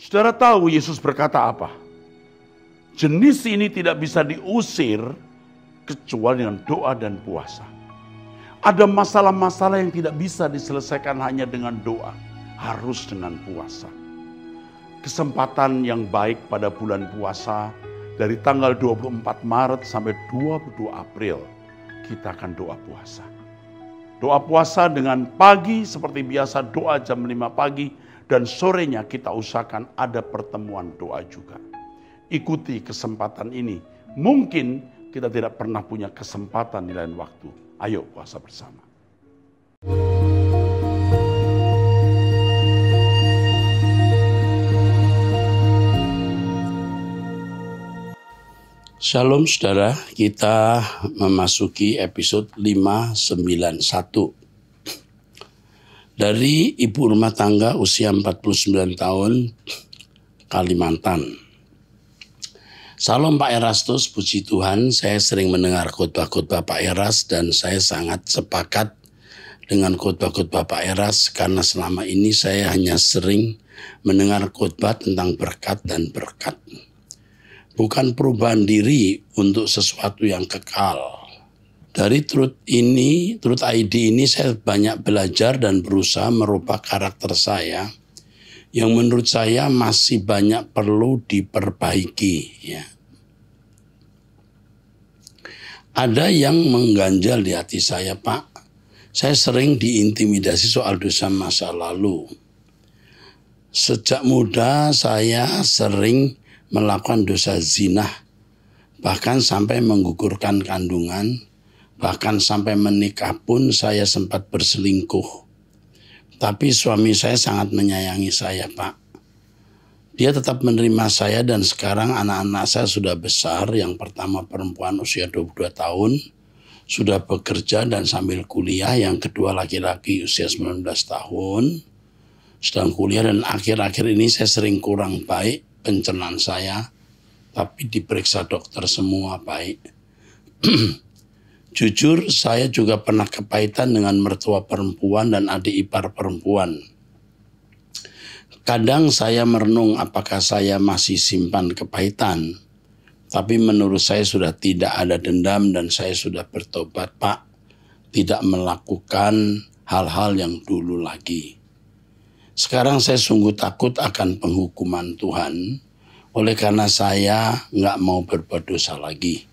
Saudara tahu Yesus berkata apa? Jenis ini tidak bisa diusir kecuali dengan doa dan puasa. Ada masalah-masalah yang tidak bisa diselesaikan hanya dengan doa, harus dengan puasa. Kesempatan yang baik pada bulan puasa dari tanggal 24 Maret sampai 22 April kita akan doa puasa. Doa puasa dengan pagi seperti biasa doa jam 5 pagi dan sorenya kita usahakan ada pertemuan doa juga. Ikuti kesempatan ini. Mungkin kita tidak pernah punya kesempatan di lain waktu. Ayo puasa bersama. Shalom saudara, kita memasuki episode 591. Dari ibu rumah tangga usia 49 tahun, Kalimantan. Salam Pak Erastus, puji Tuhan, saya sering mendengar khotbah-khotbah Pak Eras dan saya sangat sepakat dengan khotbah-khotbah Pak Eras karena selama ini saya hanya sering mendengar khotbah tentang berkat dan berkat. Bukan perubahan diri untuk sesuatu yang kekal. Dari Truth ID ini saya banyak belajar dan berusaha merubah karakter saya yang menurut saya masih banyak perlu diperbaiki. Ya. Ada yang mengganjal di hati saya, Pak. Saya sering diintimidasi soal dosa masa lalu. Sejak muda saya sering melakukan dosa zina, bahkan sampai menggugurkan kandungan, bahkan sampai menikah pun saya sempat berselingkuh. Tapi suami saya sangat menyayangi saya, Pak. Dia tetap menerima saya dan sekarang anak-anak saya sudah besar. Yang pertama perempuan usia 22 tahun, sudah bekerja dan sambil kuliah. Yang kedua laki-laki usia 19 tahun, sedang kuliah. Dan akhir-akhir ini saya sering kurang baik pencernaan saya, tapi diperiksa dokter semua baik. Jujur saya juga pernah kepahitan dengan mertua perempuan dan adik ipar perempuan. Kadang saya merenung apakah saya masih simpan kepahitan, tapi menurut saya sudah tidak ada dendam dan saya sudah bertobat, Pak, tidak melakukan hal-hal yang dulu lagi. Sekarang saya sungguh takut akan penghukuman Tuhan, oleh karena saya nggak mau berbuat dosa lagi.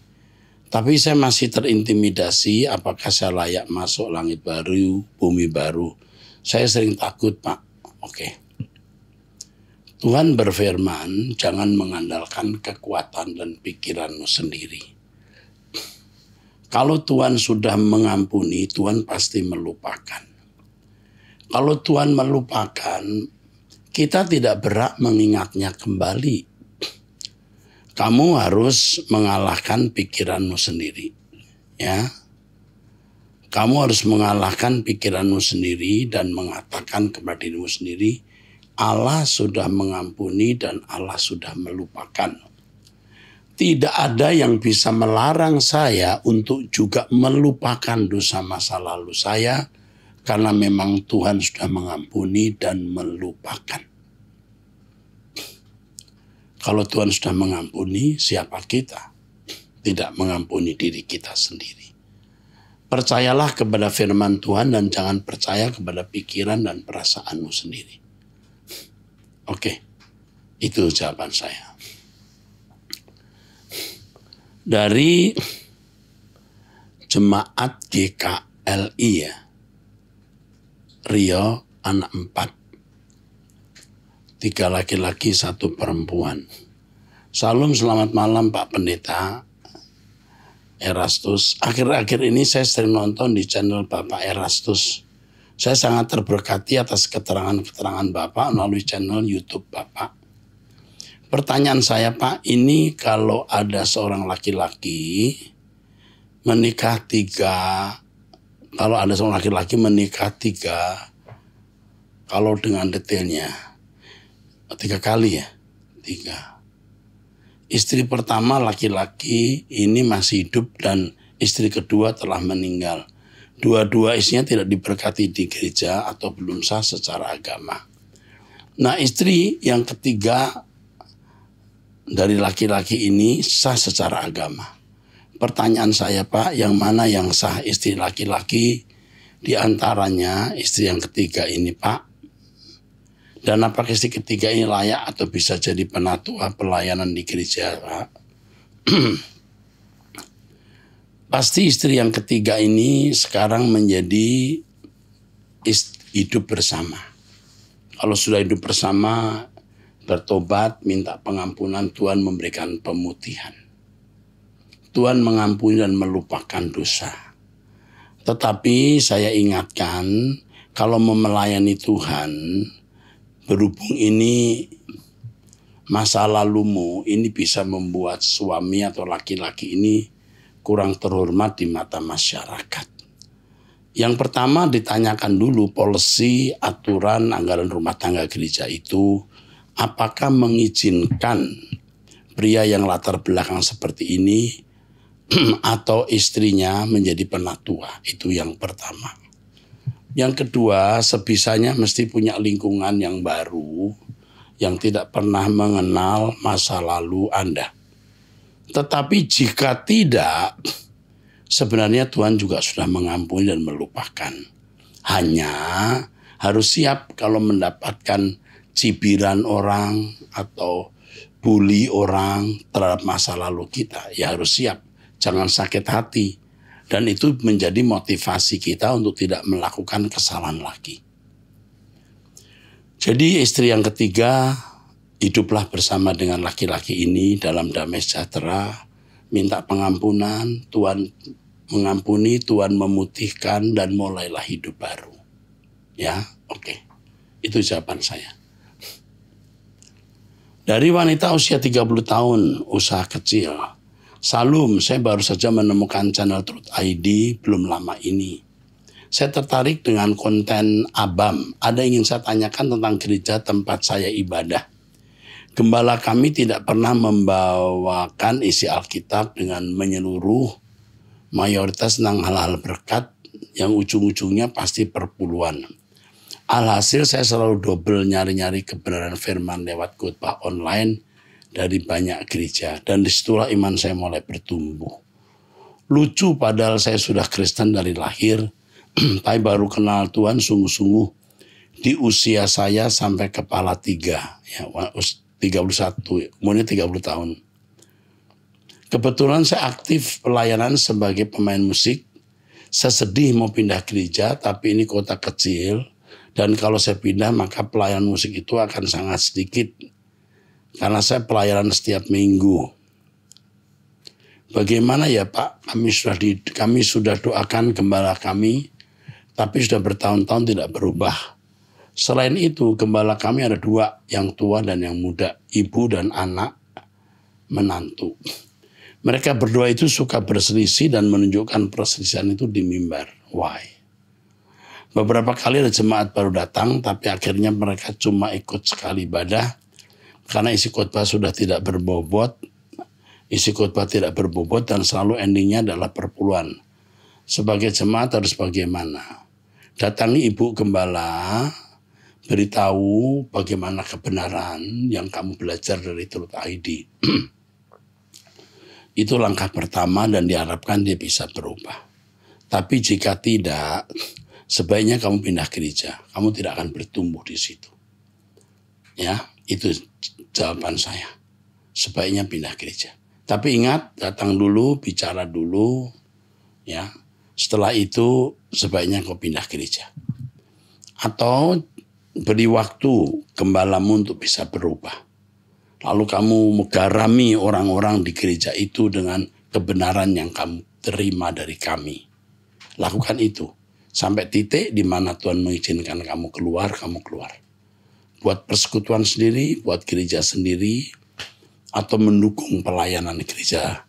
Tapi saya masih terintimidasi apakah saya layak masuk langit baru, bumi baru. Saya sering takut, Pak. Oke. Tuhan berfirman, jangan mengandalkan kekuatan dan pikiranmu sendiri. Kalau Tuhan sudah mengampuni, Tuhan pasti melupakan. Kalau Tuhan melupakan, kita tidak berhak mengingatnya kembali. Kamu harus mengalahkan pikiranmu sendiri. Ya. Kamu harus mengalahkan pikiranmu sendiri dan mengatakan kepada dirimu sendiri, Allah sudah mengampuni dan Allah sudah melupakan. Tidak ada yang bisa melarang saya untuk juga melupakan dosa masa lalu saya, karena memang Tuhan sudah mengampuni dan melupakan. Kalau Tuhan sudah mengampuni, siapa kita? Tidak mengampuni diri kita sendiri. Percayalah kepada firman Tuhan dan jangan percaya kepada pikiran dan perasaanmu sendiri. Oke, itu jawaban saya. Dari Jemaat GKLI ya, Rio, anak 4. 3 laki-laki, 1 perempuan. Salam, selamat malam Pak Pendeta Erastus. Akhir-akhir ini saya sering nonton di channel Bapak Erastus. Saya sangat terberkati atas keterangan-keterangan Bapak melalui channel YouTube Bapak. Pertanyaan saya, Pak, ini kalau ada seorang laki-laki menikah 3, kalau ada seorang laki-laki menikah 3, kalau dengan detailnya 3 kali ya, 3. Istri pertama laki-laki ini masih hidup dan istri kedua telah meninggal. Dua-dua istrinya tidak diberkati di gereja atau belum sah secara agama. Nah, istri yang ketiga dari laki-laki ini sah secara agama. Pertanyaan saya, Pak, yang mana yang sah, istri laki-laki di antaranya istri yang ketiga ini, Pak? Dan apakah istri ketiga ini layak atau bisa jadi penatua pelayanan di gereja, Pak? Pasti istri yang ketiga ini sekarang menjadi hidup bersama. Kalau sudah hidup bersama, bertobat, minta pengampunan, Tuhan memberikan pemutihan. Tuhan mengampuni dan melupakan dosa. Tetapi saya ingatkan, kalau mau melayani Tuhan, berhubung ini masa lalumu, ini bisa membuat suami atau laki-laki ini kurang terhormat di mata masyarakat. Yang pertama ditanyakan dulu polisi, aturan, anggaran rumah tangga gereja itu, apakah mengizinkan pria yang latar belakang seperti ini atau istrinya menjadi penatua. Itu yang pertama. Yang kedua, sebisanya mesti punya lingkungan yang baru, yang tidak pernah mengenal masa lalu Anda. Tetapi jika tidak, sebenarnya Tuhan juga sudah mengampuni dan melupakan. Hanya harus siap kalau mendapatkan cibiran orang atau bully orang terhadap masa lalu kita. Ya harus siap. Jangan sakit hati. Dan itu menjadi motivasi kita untuk tidak melakukan kesalahan lagi. Jadi istri yang ketiga, hiduplah bersama dengan laki-laki ini dalam damai sejahtera. Minta pengampunan, Tuhan mengampuni, Tuhan memutihkan, dan mulailah hidup baru. Ya, oke. Itu jawaban saya. Dari wanita usia 30 tahun, usaha kecil. Salam, saya baru saja menemukan channel Truth ID belum lama ini. Saya tertarik dengan konten Abam. Ada yang ingin saya tanyakan tentang gereja tempat saya ibadah. Gembala kami tidak pernah membawakan isi Alkitab dengan menyeluruh, mayoritas tentang hal-hal berkat yang ujung-ujungnya pasti perpuluhan. Alhasil saya selalu double nyari-nyari kebenaran firman lewat khotbah online dari banyak gereja, dan disitulah iman saya mulai bertumbuh. Lucu padahal saya sudah Kristen dari lahir, tapi baru kenal Tuhan sungguh-sungguh di usia saya sampai kepala 3, ya 31, umurnya 30 tahun. Kebetulan saya aktif pelayanan sebagai pemain musik. Saya sedih mau pindah gereja, tapi ini kota kecil, dan kalau saya pindah maka pelayanan musik itu akan sangat sedikit. Karena saya pelayanan setiap minggu. Bagaimana ya Pak? Kami sudah doakan gembala kami, tapi sudah bertahun-tahun tidak berubah. Selain itu, gembala kami ada 2, yang tua dan yang muda, ibu dan anak menantu. Mereka berdua itu suka berselisih dan menunjukkan perselisihan itu di mimbar. Why? Beberapa kali ada jemaat baru datang, tapi akhirnya mereka cuma ikut sekali ibadah. Karena isi khotbah sudah tidak berbobot, dan selalu endingnya adalah perpuluhan. Sebagai jemaat harus bagaimana? Datangi ibu gembala, beritahu bagaimana kebenaran yang kamu belajar dari Truth ID. Itu langkah pertama dan diharapkan dia bisa berubah. Tapi jika tidak, sebaiknya kamu pindah gereja. Kamu tidak akan bertumbuh di situ. Ya, itu jawaban saya. Sebaiknya pindah gereja. Tapi ingat, datang dulu, bicara dulu, ya. Setelah itu sebaiknya kau pindah gereja. Atau beri waktu gembalamu untuk bisa berubah. Lalu kamu menggarami orang-orang di gereja itu dengan kebenaran yang kamu terima dari kami. Lakukan itu. Sampai titik di mana Tuhan mengizinkan kamu keluar, kamu keluar. Buat persekutuan sendiri, buat gereja sendiri, atau mendukung pelayanan gereja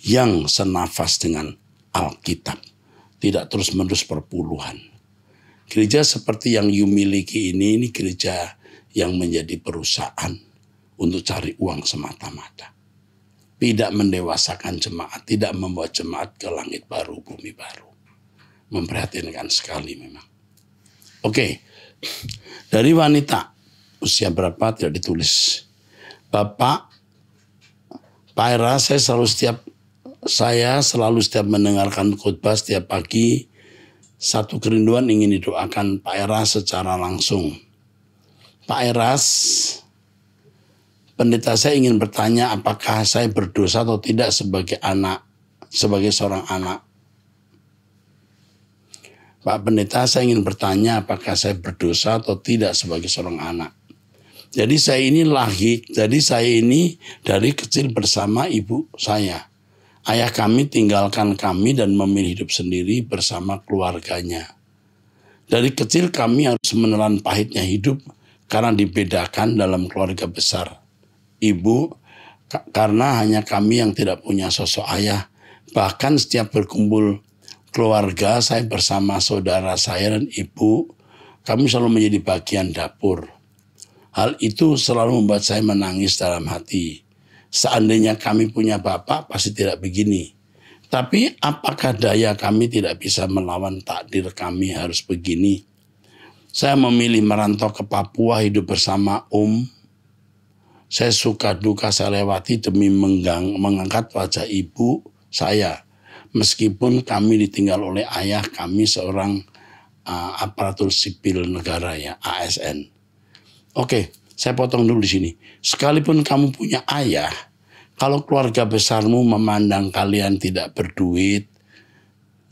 yang senafas dengan Alkitab. Tidak terus-menerus perpuluhan. Gereja seperti yang you miliki ini gereja yang menjadi perusahaan untuk cari uang semata-mata. Tidak mendewasakan jemaat, tidak membawa jemaat ke langit baru, bumi baru. Memprihatinkan sekali memang. Oke, dari wanita. usia berapa tidak ditulis. Pak Eras, saya selalu setiap mendengarkan khotbah setiap pagi, satu kerinduan ingin didoakan Pak Eras secara langsung. Pak Eras, pendeta saya ingin bertanya apakah saya berdosa atau tidak sebagai seorang anak. Pak Pendeta, saya ingin bertanya apakah saya berdosa atau tidak sebagai seorang anak. Jadi saya ini dari kecil bersama ibu saya. Ayah kami tinggalkan kami dan memilih hidup sendiri bersama keluarganya. Dari kecil kami harus menelan pahitnya hidup karena dibedakan dalam keluarga besar. Ibu, karena hanya kami yang tidak punya sosok ayah. Bahkan setiap berkumpul keluarga, saya bersama saudara saya dan ibu, kami selalu menjadi bagian dapur. Hal itu selalu membuat saya menangis dalam hati. Seandainya kami punya bapak, pasti tidak begini. Tapi apakah daya kami tidak bisa melawan takdir kami harus begini? Saya memilih merantau ke Papua hidup bersama Saya suka duka saya lewati demi mengangkat wajah ibu saya. Meskipun kami ditinggal oleh ayah kami seorang aparatur sipil negara ya, ASN. Oke, saya potong dulu di sini. Sekalipun kamu punya ayah, kalau keluarga besarmu memandang kalian tidak berduit,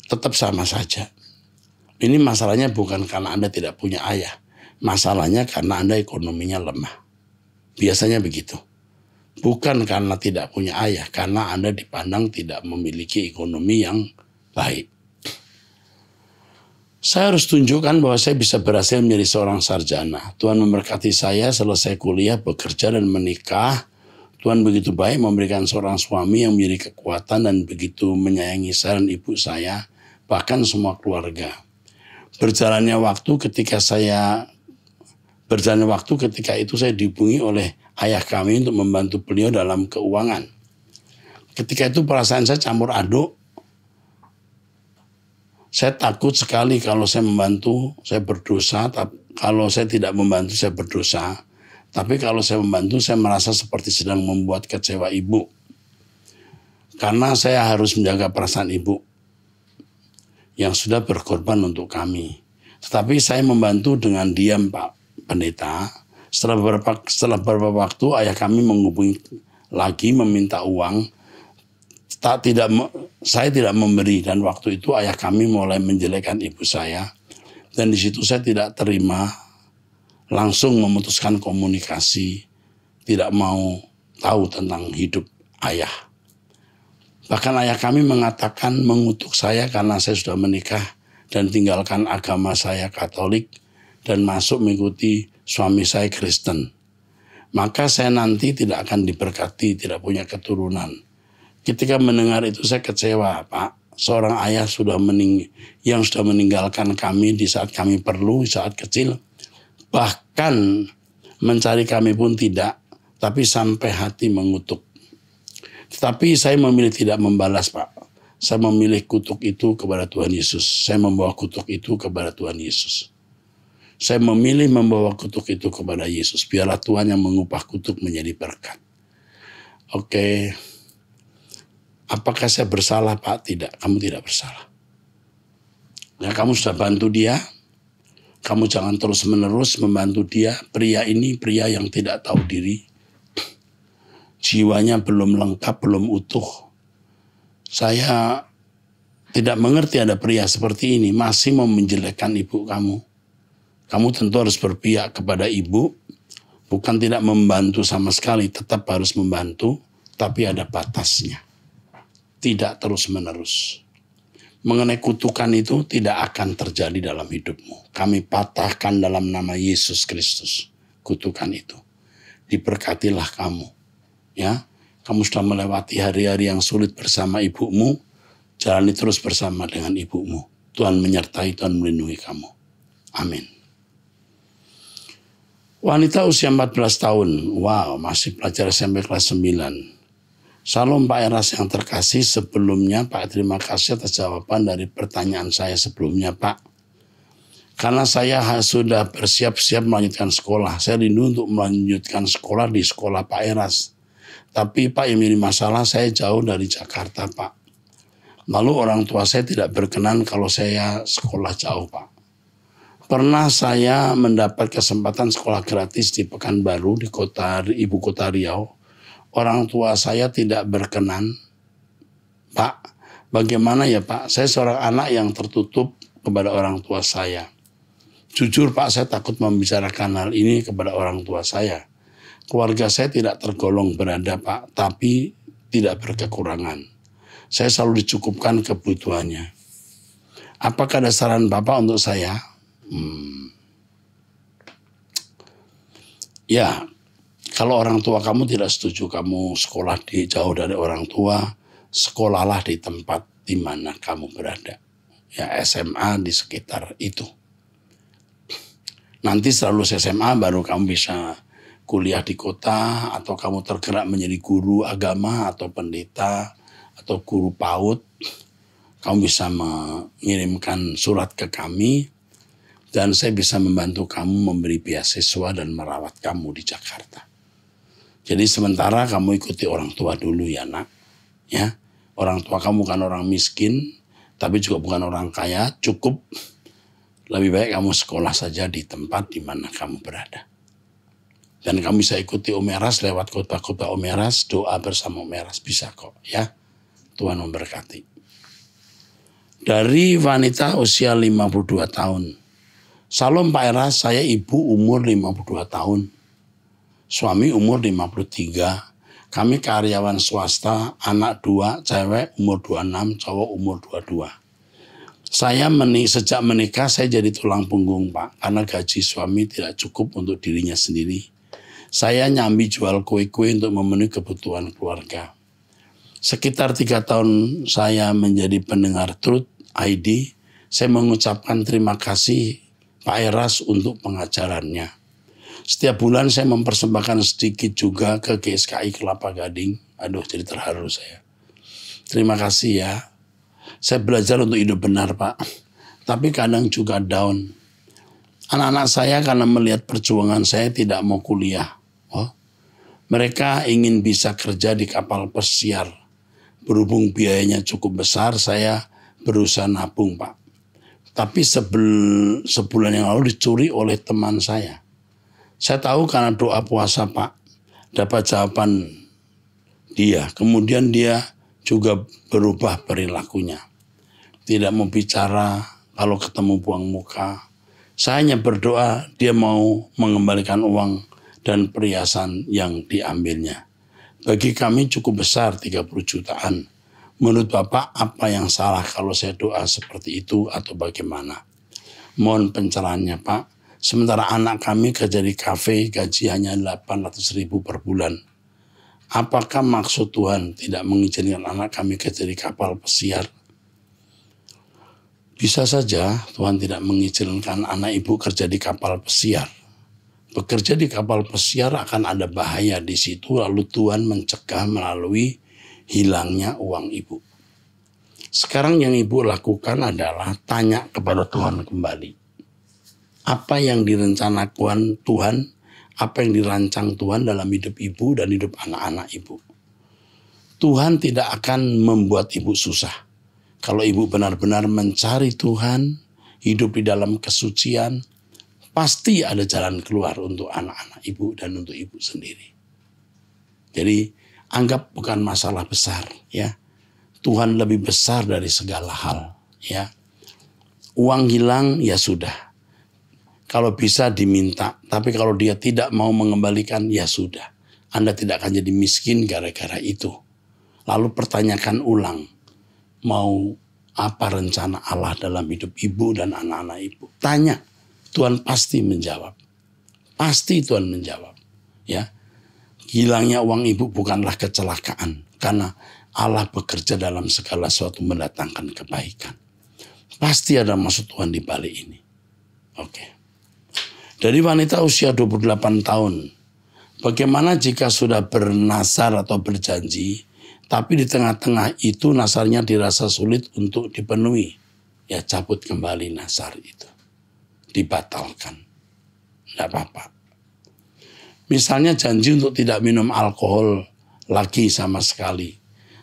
tetap sama saja. Ini masalahnya bukan karena Anda tidak punya ayah. Masalahnya karena Anda ekonominya lemah. Biasanya begitu. Bukan karena tidak punya ayah, karena Anda dipandang tidak memiliki ekonomi yang baik. Saya harus tunjukkan bahwa saya bisa berhasil menjadi seorang sarjana. Tuhan memberkati saya selesai kuliah, bekerja dan menikah. Tuhan begitu baik memberikan seorang suami yang memiliki kekuatan dan begitu menyayangi saya dan ibu saya, bahkan semua keluarga. Berjalannya waktu ketika itu saya dihubungi oleh ayah kami untuk membantu beliau dalam keuangan. Ketika itu perasaan saya campur aduk. Saya takut sekali kalau saya membantu, saya berdosa. Kalau saya tidak membantu, saya berdosa. Tapi kalau saya membantu, saya merasa seperti sedang membuat kecewa ibu. Karena saya harus menjaga perasaan ibu yang sudah berkorban untuk kami. Tetapi saya membantu dengan diam, Pak Pendeta. Setelah beberapa waktu, ayah kami menghubungi lagi meminta uang. Saya tidak memberi, dan waktu itu ayah kami mulai menjelekkan ibu saya, dan di situ saya tidak terima, langsung memutuskan komunikasi, tidak mau tahu tentang hidup ayah. Bahkan ayah kami mengatakan mengutuk saya karena saya sudah menikah dan tinggalkan agama saya Katolik dan masuk mengikuti suami saya Kristen. Maka saya nanti tidak akan diberkati, tidak punya keturunan. Ketika mendengar itu saya kecewa, Pak. Seorang ayah yang sudah meninggalkan kami di saat kami perlu, saat kecil. Bahkan mencari kami pun tidak, tapi sampai hati mengutuk. Tetapi saya memilih tidak membalas, Pak. Saya memilih kutuk itu kepada Tuhan Yesus. Saya membawa kutuk itu kepada Tuhan Yesus. Saya memilih membawa kutuk itu kepada Yesus. Biarlah Tuhan yang mengubah kutuk menjadi berkat. Oke. Apakah saya bersalah, Pak? Tidak, kamu tidak bersalah. Ya, kamu sudah bantu dia. Kamu jangan terus-menerus membantu dia. Pria ini pria yang tidak tahu diri. Jiwanya belum lengkap, belum utuh. Saya tidak mengerti ada pria seperti ini. Masih mau menjelekkan ibu kamu. Kamu tentu harus berpihak kepada ibu. Bukan tidak membantu sama sekali. Tetap harus membantu. Tapi ada batasnya. Tidak terus-menerus. Mengenai kutukan itu tidak akan terjadi dalam hidupmu. Kami patahkan dalam nama Yesus Kristus kutukan itu. Diberkatilah kamu. Ya, kamu sudah melewati hari-hari yang sulit bersama ibumu. Jalani terus bersama dengan ibumu. Tuhan menyertai, Tuhan melindungi kamu. Amin. Wanita usia 14 tahun. Wow, masih pelajar SMP kelas 9. Salam Pak Eras yang terkasih, sebelumnya Pak terima kasih atas jawaban dari pertanyaan saya sebelumnya Pak. Karena saya sudah bersiap-siap melanjutkan sekolah. Saya rindu untuk melanjutkan sekolah di sekolah Pak Eras. Tapi Pak, yang menjadi masalah, saya jauh dari Jakarta, Pak. Lalu orang tua saya tidak berkenan kalau saya sekolah jauh, Pak. Pernah saya mendapat kesempatan sekolah gratis di Pekanbaru, di ibu kota Riau. Orang tua saya tidak berkenan. Pak, bagaimana ya Pak? Saya seorang anak yang tertutup kepada orang tua saya. Jujur Pak, saya takut membicarakan hal ini kepada orang tua saya. Keluarga saya tidak tergolong berada Pak, tapi tidak berkekurangan. Saya selalu dicukupkan kebutuhannya. Apakah ada saran Bapak untuk saya? Ya, kalau orang tua kamu tidak setuju kamu sekolah jauh dari orang tua, sekolahlah di tempat di mana kamu berada. Ya, SMA di sekitar itu. Nanti setelah lulus SMA baru kamu bisa kuliah di kota, atau kamu tergerak menjadi guru agama atau pendeta atau guru PAUD. Kamu bisa mengirimkan surat ke kami dan saya bisa membantu kamu memberi beasiswa dan merawat kamu di Jakarta. Jadi sementara kamu ikuti orang tua dulu ya nak. Ya, orang tua kamu kan orang miskin, tapi juga bukan orang kaya, cukup. Lebih baik kamu sekolah saja di tempat di mana kamu berada. Dan kamu bisa ikuti Om Eras lewat khotbah-khotbah Om Eras, doa bersama Om Eras, bisa kok ya. Tuhan memberkati. Dari wanita usia 52 tahun. Salam Pak Eras, saya ibu umur 52 tahun. Suami umur 53. Kami karyawan swasta, anak 2, cewek umur 26, cowok umur 22. Saya sejak menikah saya jadi tulang punggung Pak, karena gaji suami tidak cukup untuk dirinya sendiri. Saya nyambi jual kue-kue untuk memenuhi kebutuhan keluarga. Sekitar 3 tahun saya menjadi pendengar Truth ID, saya mengucapkan terima kasih Pak Eras untuk pengajarannya. Setiap bulan saya mempersembahkan sedikit juga ke GSKI Kelapa Gading. Aduh, jadi terharu saya. Terima kasih ya. Saya belajar untuk hidup benar Pak. Tapi kadang juga down. Anak-anak saya karena melihat perjuangan saya tidak mau kuliah. Mereka ingin bisa kerja di kapal pesiar. Berhubung biayanya cukup besar, saya berusaha nabung Pak. Tapi sebulan yang lalu dicuri oleh teman saya. Saya tahu karena doa puasa Pak, dapat jawaban dia. Kemudian dia juga berubah perilakunya. Tidak mau bicara, kalau ketemu buang muka. Saya hanya berdoa dia mau mengembalikan uang dan perhiasan yang diambilnya. Bagi kami cukup besar 30 jutaan. Menurut Bapak apa yang salah kalau saya doa seperti itu atau bagaimana? Mohon pencerahannya Pak. Sementara anak kami kerja di kafe, gaji hanya 800.000 per bulan. Apakah maksud Tuhan tidak mengizinkan anak kami kerja di kapal pesiar? Bisa saja Tuhan tidak mengizinkan anak ibu kerja di kapal pesiar. Bekerja di kapal pesiar akan ada bahaya di situ, lalu Tuhan mencegah melalui hilangnya uang ibu. Sekarang yang ibu lakukan adalah tanya kepada Tuhan kembali. Apa yang direncanakan Tuhan, apa yang dirancang Tuhan dalam hidup ibu dan hidup anak-anak ibu. Tuhan tidak akan membuat ibu susah. Kalau ibu benar-benar mencari Tuhan, hidup di dalam kesucian, pasti ada jalan keluar untuk anak-anak ibu dan untuk ibu sendiri. Jadi anggap bukan masalah besar ya. Tuhan lebih besar dari segala hal ya. Uang hilang ya sudah. Kalau bisa diminta, tapi kalau dia tidak mau mengembalikan ya sudah. Anda tidak akan jadi miskin gara-gara itu. Lalu pertanyakan ulang. Mau apa rencana Allah dalam hidup ibu dan anak-anak ibu? Tanya, Tuhan pasti menjawab. Pasti Tuhan menjawab. Ya, hilangnya uang ibu bukanlah kecelakaan, karena Allah bekerja dalam segala sesuatu mendatangkan kebaikan. Pasti ada maksud Tuhan di balik ini. Oke. Dari wanita usia 28 tahun, bagaimana jika sudah bernasar atau berjanji, tapi di tengah-tengah itu nasarnya dirasa sulit untuk dipenuhi. Ya cabut kembali nasar itu. dibatalkan. Tidak apa-apa. Misalnya janji untuk tidak minum alkohol lagi sama sekali.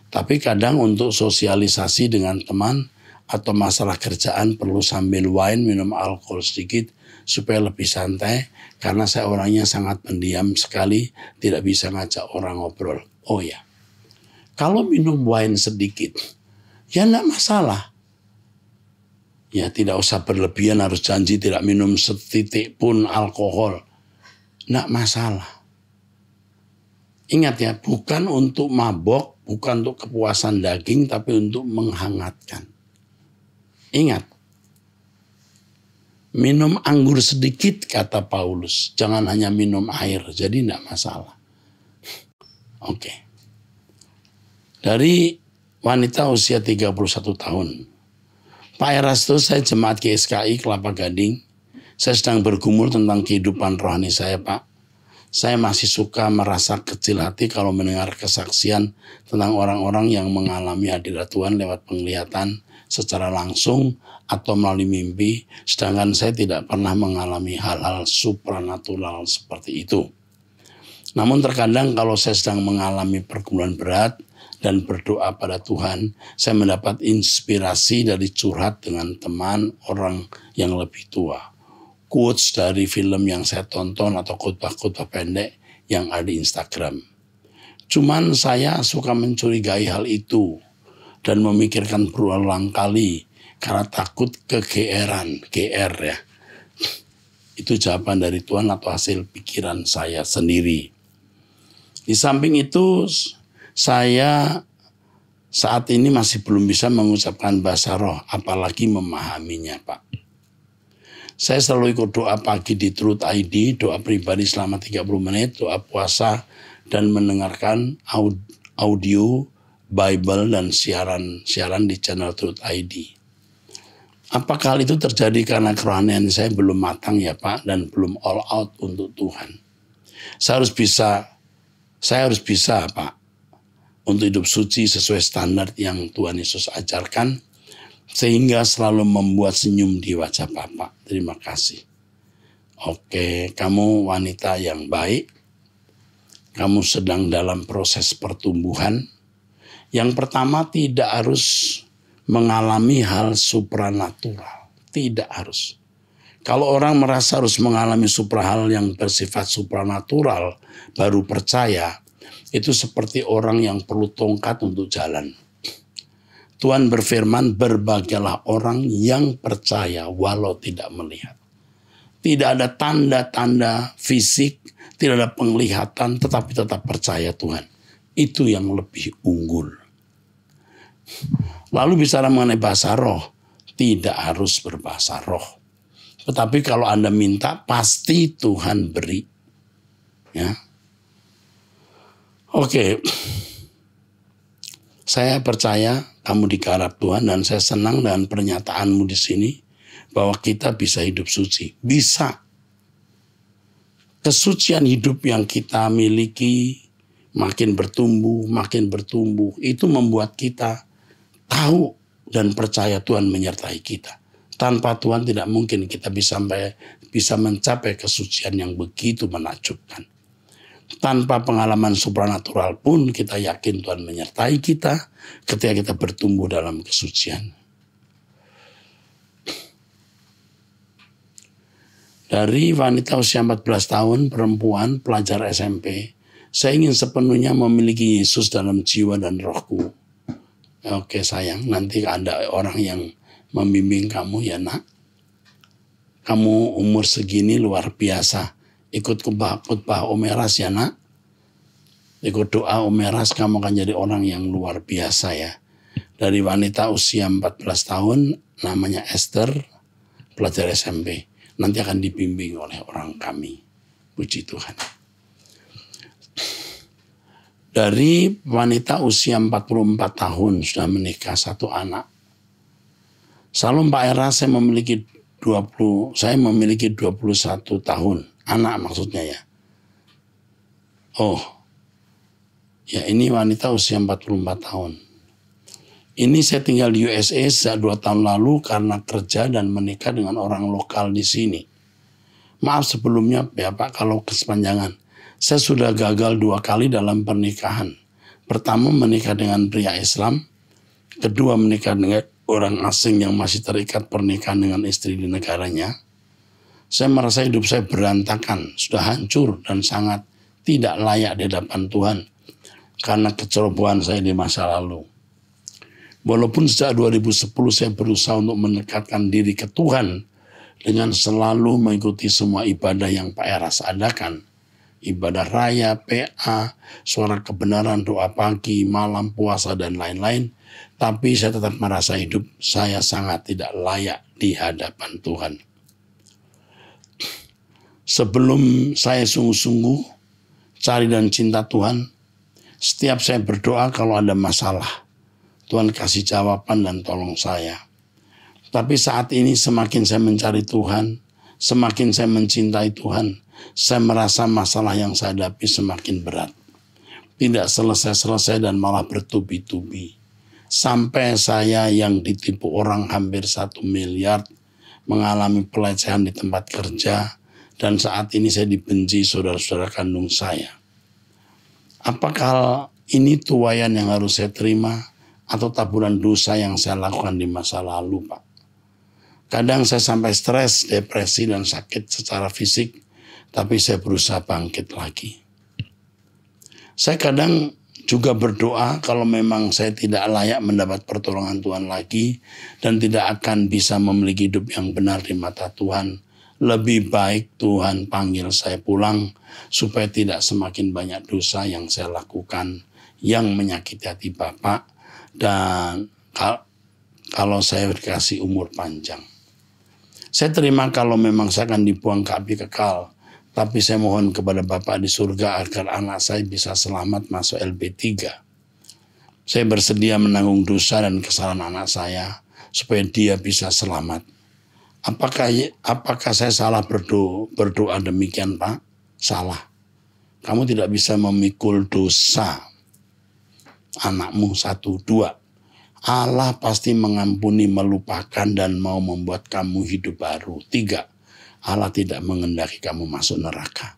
Tapi kadang untuk sosialisasi dengan teman atau masalah kerjaan perlu sambil wine minum alkohol sedikit supaya lebih santai. Karena saya orangnya sangat pendiam sekali, tidak bisa ngajak orang ngobrol. Oh ya, kalau minum wine sedikit, ya enggak masalah. Ya tidak usah berlebihan harus janji tidak minum setitik pun alkohol. Enggak masalah. Ingat ya, bukan untuk mabok, bukan untuk kepuasan daging, tapi untuk menghangatkan. Ingat, minum anggur sedikit kata Paulus, jangan hanya minum air, jadi enggak masalah. Oke. Dari wanita usia 31 tahun. Pak Erasto, saya jemaat GSKI Kelapa Gading. Saya sedang bergumul tentang kehidupan rohani saya, Pak. Saya masih suka merasa kecil hati kalau mendengar kesaksian tentang orang-orang yang mengalami hadirat Tuhan lewat penglihatan secara langsung atau melalui mimpi, sedangkan saya tidak pernah mengalami hal-hal supranatural seperti itu. Namun terkadang kalau saya sedang mengalami pergumulan berat dan berdoa pada Tuhan, saya mendapat inspirasi dari curhat dengan teman orang yang lebih tua. Quotes dari film yang saya tonton atau khotbah-khotbah pendek yang ada di Instagram. Cuman saya suka mencurigai hal itu dan memikirkan berulang kali karena takut kegeeran, GR ya. Itu jawaban dari Tuhan atau hasil pikiran saya sendiri. Di samping itu, saya saat ini masih belum bisa mengucapkan bahasa roh, apalagi memahaminya, Pak. Saya selalu ikut doa pagi di Truth ID, doa pribadi selama 30 menit, doa puasa, dan mendengarkan audio, Bible, dan siaran di channel Truth ID. Apakah hal itu terjadi karena kerohanian saya belum matang ya Pak, dan belum all out untuk Tuhan? Saya harus bisa Pak, untuk hidup suci sesuai standar yang Tuhan Yesus ajarkan, sehingga selalu membuat senyum di wajah Bapak. Terima kasih. Oke, kamu wanita yang baik. Kamu sedang dalam proses pertumbuhan. Yang pertama, tidak harus mengalami hal supranatural. Tidak harus. Kalau orang merasa harus mengalami hal yang bersifat supranatural, baru percaya, itu seperti orang yang perlu tongkat untuk jalan. Tuhan berfirman, berbahagialah orang yang percaya walau tidak melihat. Tidak ada tanda-tanda fisik, tidak ada penglihatan, tetapi tetap percaya Tuhan. Itu yang lebih unggul. Lalu bicara mengenai bahasa roh, tidak harus berbahasa roh. Tetapi kalau Anda minta, pasti Tuhan beri. Ya. Oke. Saya percaya kamu digarap Tuhan dan saya senang dengan pernyataanmu di sini bahwa kita bisa hidup suci. Bisa. Kesucian hidup yang kita miliki makin bertumbuh, itu membuat kita tahu dan percaya Tuhan menyertai kita. Tanpa Tuhan tidak mungkin kita bisa mencapai kesucian yang begitu menakjubkan. Tanpa pengalaman supranatural pun kita yakin Tuhan menyertai kita ketika kita bertumbuh dalam kesucian. Dari wanita usia 14 tahun, perempuan, pelajar SMP, saya ingin sepenuhnya memiliki Yesus dalam jiwa dan rohku. Oke sayang, nanti ada orang yang membimbing kamu ya nak. Kamu umur segini luar biasa. Ikut khotbah Om Eras ya nak. Ikut doa Om Eras, kamu akan jadi orang yang luar biasa ya. Dari wanita usia 14 tahun, namanya Esther, pelajar SMP. Nanti akan dibimbing oleh orang kami. Puji Tuhan. Dari wanita usia 44 tahun, sudah menikah 1 anak. Salam Pak Eras, saya memiliki 21 tahun. Anak maksudnya ya. Oh, ya ini wanita usia 44 tahun. Ini saya tinggal di USA sejak 2 tahun lalu karena kerja dan menikah dengan orang lokal di sini. Maaf sebelumnya ya Pak kalau kesepanjangan. Saya sudah gagal 2 kali dalam pernikahan. Pertama menikah dengan pria Islam. Kedua menikah dengan orang asing yang masih terikat pernikahan dengan istri di negaranya. Saya merasa hidup saya berantakan, sudah hancur dan sangat tidak layak di hadapan Tuhan. Karena kecerobohan saya di masa lalu. Walaupun sejak 2010 saya berusaha untuk mendekatkan diri ke Tuhan dengan selalu mengikuti semua ibadah yang Pak Eras adakan. Ibadah raya, PA, suara kebenaran, doa pagi, malam, puasa, dan lain-lain. Tapi saya tetap merasa hidup saya sangat tidak layak di hadapan Tuhan. Sebelum saya sungguh-sungguh cari dan cinta Tuhan, setiap saya berdoa kalau ada masalah, Tuhan kasih jawaban dan tolong saya. Tapi saat ini semakin saya mencari Tuhan, semakin saya mencintai Tuhan, saya merasa masalah yang saya hadapi semakin berat. Tidak selesai-selesai dan malah bertubi-tubi. Sampai saya yang ditipu orang hampir 1 miliar, mengalami pelecehan di tempat kerja, dan saat ini saya dibenci saudara-saudara kandung saya. Apakah ini tuaian yang harus saya terima atau taburan dosa yang saya lakukan di masa lalu, Pak? Kadang saya sampai stres, depresi, dan sakit secara fisik, tapi saya berusaha bangkit lagi. Saya kadang juga berdoa kalau memang saya tidak layak mendapat pertolongan Tuhan lagi dan tidak akan bisa memiliki hidup yang benar di mata Tuhan. Lebih baik Tuhan panggil saya pulang supaya tidak semakin banyak dosa yang saya lakukan yang menyakiti hati Bapak dan kalau saya dikasih umur panjang. Saya terima kalau memang saya akan dibuang ke api kekal. Tapi saya mohon kepada Bapak di surga agar anak saya bisa selamat masuk LB3. Saya bersedia menanggung dosa dan kesalahan anak saya supaya dia bisa selamat. Apakah saya salah berdoa demikian, Pak? Salah. Kamu tidak bisa memikul dosa anakmu 1, 2. Allah pasti mengampuni, melupakan, dan mau membuat kamu hidup baru. 3. Allah tidak mengendaki kamu masuk neraka.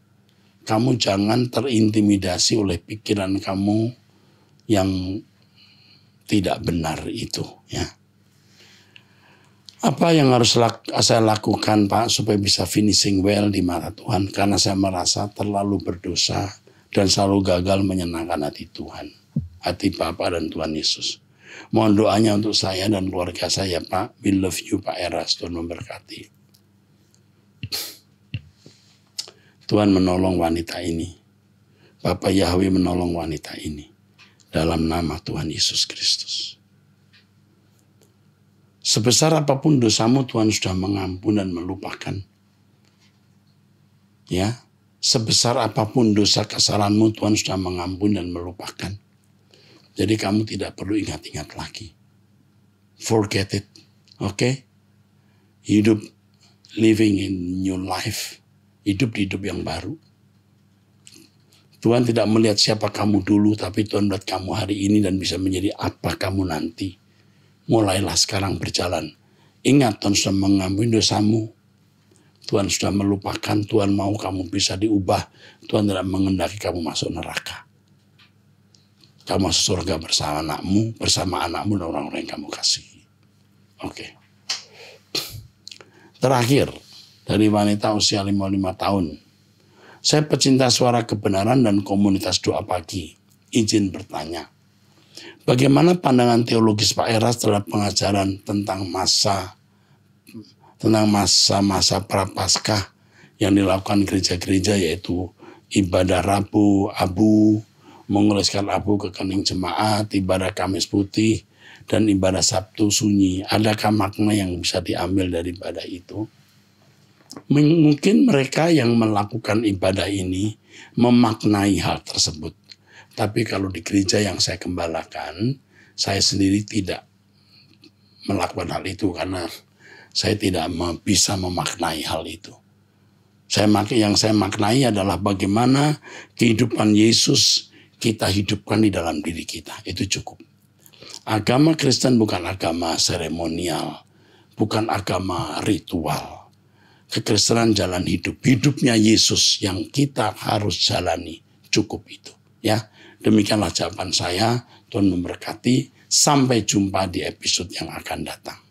Kamu jangan terintimidasi oleh pikiran kamu yang tidak benar itu. Ya. Apa yang harus saya lakukan, Pak, supaya bisa finishing well di mata Tuhan? Karena saya merasa terlalu berdosa dan selalu gagal menyenangkan hati Tuhan, hati Bapak dan Tuhan Yesus. Mohon doanya untuk saya dan keluarga saya, Pak. We love you, Pak Eras. Tuhan memberkati. Tuhan menolong wanita ini. Bapak Yahweh menolong wanita ini. Dalam nama Tuhan Yesus Kristus. Sebesar apapun dosamu, Tuhan sudah mengampun dan melupakan. Ya, sebesar apapun dosa kesalahanmu, Tuhan sudah mengampun dan melupakan. Jadi kamu tidak perlu ingat-ingat lagi. Forget it. Okay? Hidup, living in new life. Hidup di hidup yang baru. Tuhan tidak melihat siapa kamu dulu, tapi Tuhan melihat kamu hari ini dan bisa menjadi apa kamu nanti. Mulailah sekarang berjalan. Ingat, Tuhan sudah mengampuni dosamu. Tuhan sudah melupakan, Tuhan mau kamu bisa diubah. Tuhan tidak mengendaki kamu masuk neraka. Kamu masuk surga bersama anakmu dan orang-orang yang kamu kasihi. Oke. Terakhir, dari wanita usia 55 tahun. Saya pecinta suara kebenaran dan komunitas doa pagi. Izin bertanya. Bagaimana pandangan teologis Pak Eras terhadap pengajaran tentang masa-masa prapaskah yang dilakukan gereja-gereja, yaitu ibadah Rabu, Abu, mengoleskan abu ke kening jemaat, ibadah Kamis Putih, dan ibadah Sabtu Sunyi. Adakah makna yang bisa diambil dari ibadah itu? Mungkin mereka yang melakukan ibadah ini memaknai hal tersebut. Tapi kalau di gereja yang saya gembalakan, saya sendiri tidak melakukan hal itu karena saya tidak bisa memaknai hal itu. Yang saya maknai adalah bagaimana kehidupan Yesus kita hidupkan di dalam diri kita. Itu cukup. Agama Kristen bukan agama seremonial, bukan agama ritual. Kekristenan jalan hidup, hidupnya Yesus yang kita harus jalani, cukup itu. Ya, demikianlah jawaban saya. Tuhan memberkati. Sampai jumpa di episode yang akan datang.